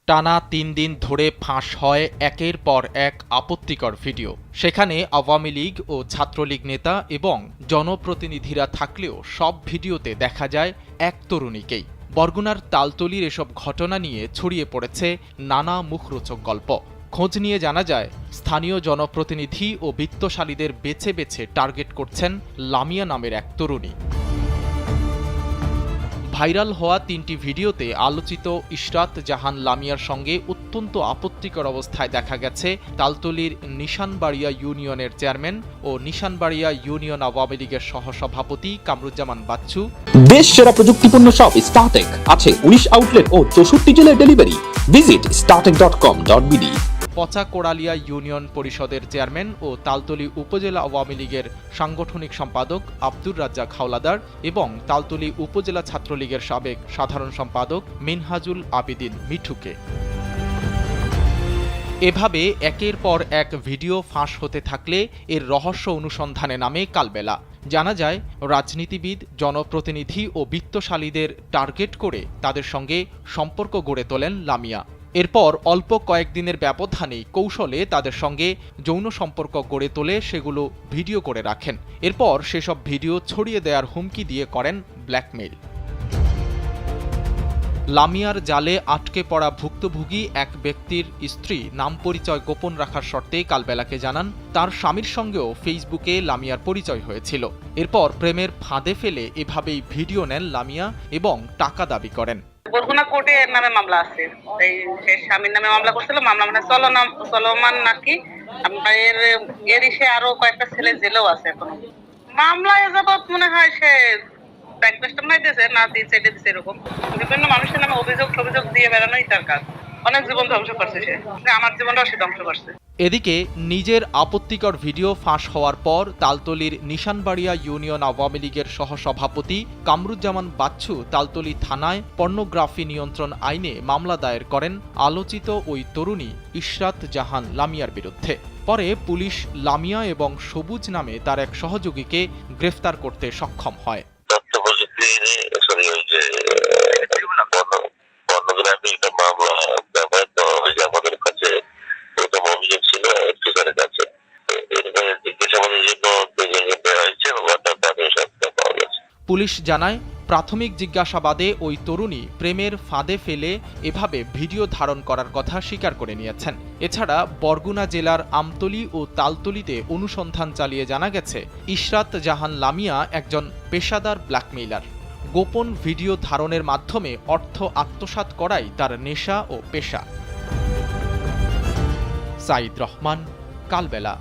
টানা ৩ দিন ধরে ফাঁস হয় একের পর এক আপত্তিকর ভিডিও। সেখানে আওয়ামী লীগ ও ছাত্রলীগ নেতা এবং জনপ্রতিনিধিরা থাকলেও সব ভিডিওতে দেখা যায় এক তরুণীকেই। বরগুনার তালতলীর এসব ঘটনা নিয়ে ছড়িয়ে পড়েছে নানা মুখরোচক গল্প। খোঁজ নিয়ে জানা যায়, স্থানীয় জনপ্রতিনিধি ও বিত্তশালীদের বেছে বেছে টার্গেট করছেন লামিয়া নামের এক তরুণী। ভাইরাল হওয়া ৩টি ভিডিওতে আলোচিত ইশরাত জাহান লামিয়ার সঙ্গে অত্যন্ত আপত্তিকর অবস্থায় দেখা গেছে তালতলীর নিশানবাড়িয়া ইউনিয়নের চেয়ারম্যান ও নিশানবাড়িয়া ইউনিয়ন আওয়ামী লীগের সহসভাপতি কামরুজ্জামান বাচ্চু। দেশ সেরা প্রযুক্তিপূর্ণ শপ স্টারটেক আছে 19 আউটলেট ও 64 জেলায় ডেলিভারি। Visit startek.com.bd। পচা কোড়ালিয়া ইউনিয়ন পরিষদের চেয়ারম্যান ও তালতলী উপজেলা আওয়ামী লীগের সাংগঠনিক সম্পাদক আব্দুর রাজ্জাক হাওলাদার এবং তালতলী উপজেলা ছাত্রলীগের সাবেক সাধারণ সম্পাদক মিনহাজুল আবিদিন মিঠুকে। এভাবে একের পর এক ভিডিও ফাঁস হতে থাকলে এর রহস্য অনুসন্ধানে নামে কালবেলা। জানা যায়, রাজনীতিবিদ, জনপ্রতিনিধি ও বিত্তশালীদের টার্গেট করে তাদের সঙ্গে সম্পর্ক গড়ে তোলেন লামিয়া। এরপর অল্প কয়েকদিনের ব্যবধানেই কৌশলে তাদের সঙ্গে যৌন সম্পর্ক গড়ে তোলে সেগুলো ভিডিও করে রাখেন। এরপর সেসব ভিডিও ছড়িয়ে দেওয়ার হুমকি দিয়ে করেন ব্ল্যাকমেইল। লামিয়ার জালে আটকে পড়া ভুক্তভোগী এক ব্যক্তির স্ত্রী নাম পরিচয় গোপন রাখার শর্তে কালবেলাকে জানান, তার স্বামীর সঙ্গেও ফেসবুকে লামিয়ার পরিচয় হয়েছিল। এরপর প্রেমের ফাঁদে ফেলে এভাবেই ভিডিও নেন লামিয়া এবং টাকা দাবি করেন। বরগুনা কোর্টে এর নামে মামলা আছে, এই সে স্বামীর নামে মামলা করছিল। মামলা মানে চলমান নাকি। এর সে আরো কয়েকটা ছেলে জেলেও আছে এখনো। মামলায় যাবত মনে হয় সে এরকম বিভিন্ন মানুষের নামে অভিযোগ দিয়ে বেড়ানোই তার কাজ। অনেক জীবন ধ্বংস করছে সে, আমার জীবনটাও সে ধ্বংস করছে। এদিকে নিজের আপত্তিকর ভিডিও ফাঁস হওয়ার পর তালতলীর নিশানবাড়িয়া ইউনিয়ন আওয়ামী লীগের সহসভাপতি কামরুজ্জামান বাচ্চু তালতলী থানায় পর্নোগ্রাফি নিয়ন্ত্রণ আইনে মামলা দায়ের করেন আলোচিত ওই তরুণী ইশরাত জাহান লামিয়ার বিরুদ্ধে। পরে পুলিশ লামিয়া এবং সবুজ নামে তার এক সহযোগীকে গ্রেফতার করতে সক্ষম হয়। পুলিশ জানায়, প্রাথমিক জিজ্ঞাসাবাদে ওই তরুণী প্রেমের ফাঁদে ফেলে এভাবে ভিডিও ধারণ করার কথা স্বীকার করে নিয়েছেন। এছাড়া বরগুনা জেলার আমতলী ও তালতলীতে অনুসন্ধান চালিয়ে জানা গেছে, ইশরাত জাহান লামিয়া একজন পেশাদার ব্ল্যাকমেইলার। গোপন ভিডিও ধারণের মাধ্যমে অর্থ আত্মসাৎ করাই তার নেশা ও পেশা। সাইদ রহমান, কালবেলা।